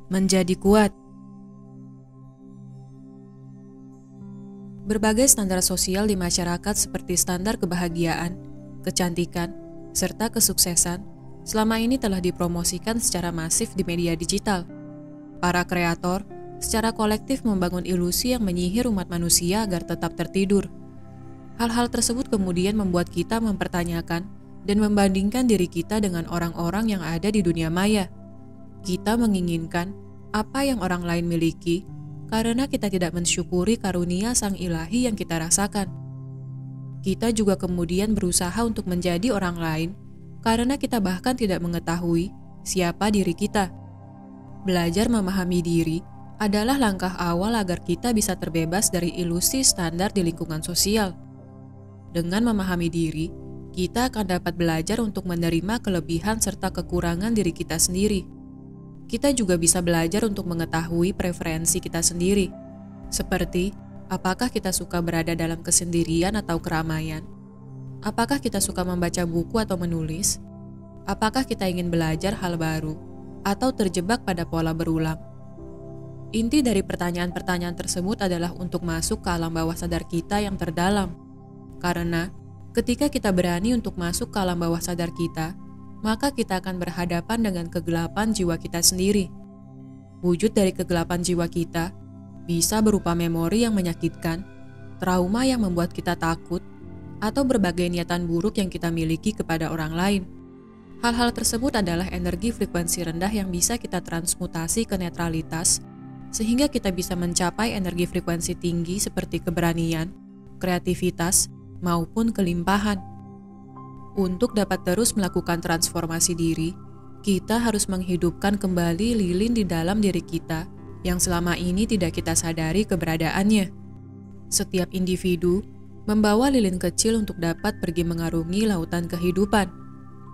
Menjadi kuat. Berbagai standar sosial di masyarakat seperti standar kebahagiaan, kecantikan, serta kesuksesan selama ini telah dipromosikan secara masif di media digital. Para kreator secara kolektif membangun ilusi yang menyihir umat manusia agar tetap tertidur. Hal-hal tersebut kemudian membuat kita mempertanyakan dan membandingkan diri kita dengan orang-orang yang ada di dunia maya. Kita menginginkan apa yang orang lain miliki karena kita tidak mensyukuri karunia Sang Ilahi yang kita rasakan. Kita juga kemudian berusaha untuk menjadi orang lain karena kita bahkan tidak mengetahui siapa diri kita. Belajar memahami diri adalah langkah awal agar kita bisa terbebas dari ilusi standar di lingkungan sosial. Dengan memahami diri, kita akan dapat belajar untuk menerima kelebihan serta kekurangan diri kita sendiri. Kita juga bisa belajar untuk mengetahui preferensi kita sendiri, seperti apakah kita suka berada dalam kesendirian atau keramaian, apakah kita suka membaca buku atau menulis, apakah kita ingin belajar hal baru, atau terjebak pada pola berulang. Inti dari pertanyaan-pertanyaan tersebut adalah untuk masuk ke alam bawah sadar kita yang terdalam, karena ketika kita berani untuk masuk ke alam bawah sadar kita, maka kita akan berhadapan dengan kegelapan jiwa kita sendiri. Wujud dari kegelapan jiwa kita bisa berupa memori yang menyakitkan, trauma yang membuat kita takut, atau berbagai niatan buruk yang kita miliki kepada orang lain. Hal-hal tersebut adalah energi frekuensi rendah yang bisa kita transmutasi ke netralitas, sehingga kita bisa mencapai energi frekuensi tinggi seperti keberanian, kreativitas, maupun kelimpahan. Untuk dapat terus melakukan transformasi diri, kita harus menghidupkan kembali lilin di dalam diri kita yang selama ini tidak kita sadari keberadaannya. Setiap individu membawa lilin kecil untuk dapat pergi mengarungi lautan kehidupan.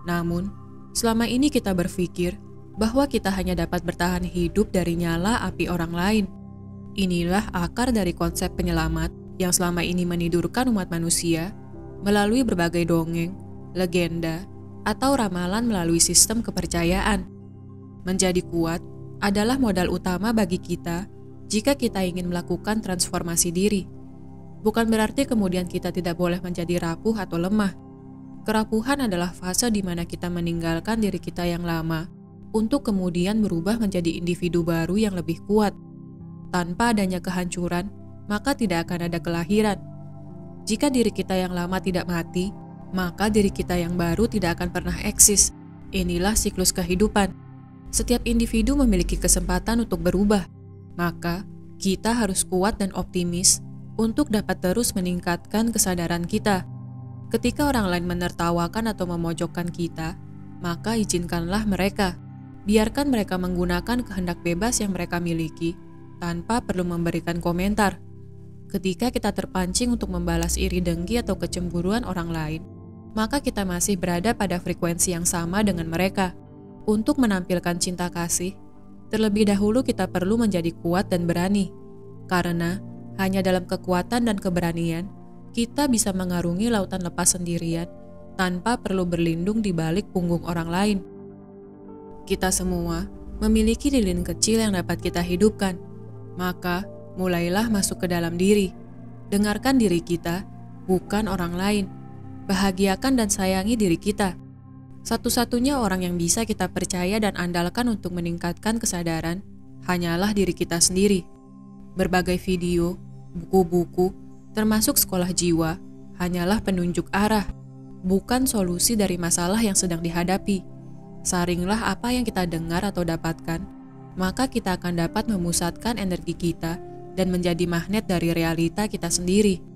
Namun, selama ini kita berpikir bahwa kita hanya dapat bertahan hidup dari nyala api orang lain. Inilah akar dari konsep penyelamat yang selama ini menidurkan umat manusia melalui berbagai dongeng, legenda, atau ramalan melalui sistem kepercayaan. Menjadi kuat adalah modal utama bagi kita jika kita ingin melakukan transformasi diri. Bukan berarti kemudian kita tidak boleh menjadi rapuh atau lemah. Kerapuhan adalah fase di mana kita meninggalkan diri kita yang lama untuk kemudian berubah menjadi individu baru yang lebih kuat. Tanpa adanya kehancuran, maka tidak akan ada kelahiran. Jika diri kita yang lama tidak mati, maka diri kita yang baru tidak akan pernah eksis. Inilah siklus kehidupan. Setiap individu memiliki kesempatan untuk berubah. Maka, kita harus kuat dan optimis untuk dapat terus meningkatkan kesadaran kita. Ketika orang lain menertawakan atau memojokkan kita, maka izinkanlah mereka. Biarkan mereka menggunakan kehendak bebas yang mereka miliki, tanpa perlu memberikan komentar. Ketika kita terpancing untuk membalas iri dengki atau kecemburuan orang lain, maka kita masih berada pada frekuensi yang sama dengan mereka. Untuk menampilkan cinta kasih, terlebih dahulu kita perlu menjadi kuat dan berani. Karena hanya dalam kekuatan dan keberanian, kita bisa mengarungi lautan lepas sendirian tanpa perlu berlindung di balik punggung orang lain. Kita semua memiliki lilin kecil yang dapat kita hidupkan. Maka, mulailah masuk ke dalam diri. Dengarkan diri kita, bukan orang lain. Bahagiakan dan sayangi diri kita. Satu-satunya orang yang bisa kita percaya dan andalkan untuk meningkatkan kesadaran hanyalah diri kita sendiri. Berbagai video, buku-buku, termasuk sekolah jiwa, hanyalah penunjuk arah, bukan solusi dari masalah yang sedang dihadapi. Saringlah apa yang kita dengar atau dapatkan, maka kita akan dapat memusatkan energi kita dan menjadi magnet dari realita kita sendiri.